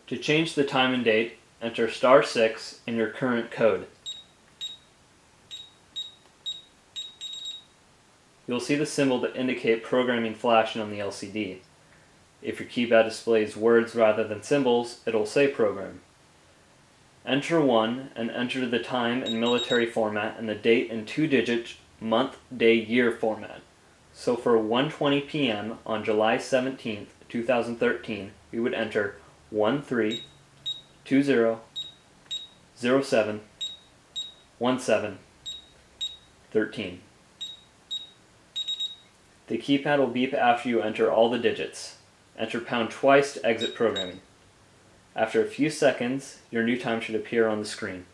To change the time and date, enter *6 in your current code. You'll see the symbol to indicate programming flashing on the LCD. If your keypad displays words rather than symbols, it'll say program. Enter 1 and enter the time in military format and the date in 2-digit month, day, year format. So for 1:20 p.m. on July 17th, 2013, we would enter 1320071713. The keypad will beep after you enter all the digits. Enter pound twice to exit programming. After a few seconds, your new time should appear on the screen.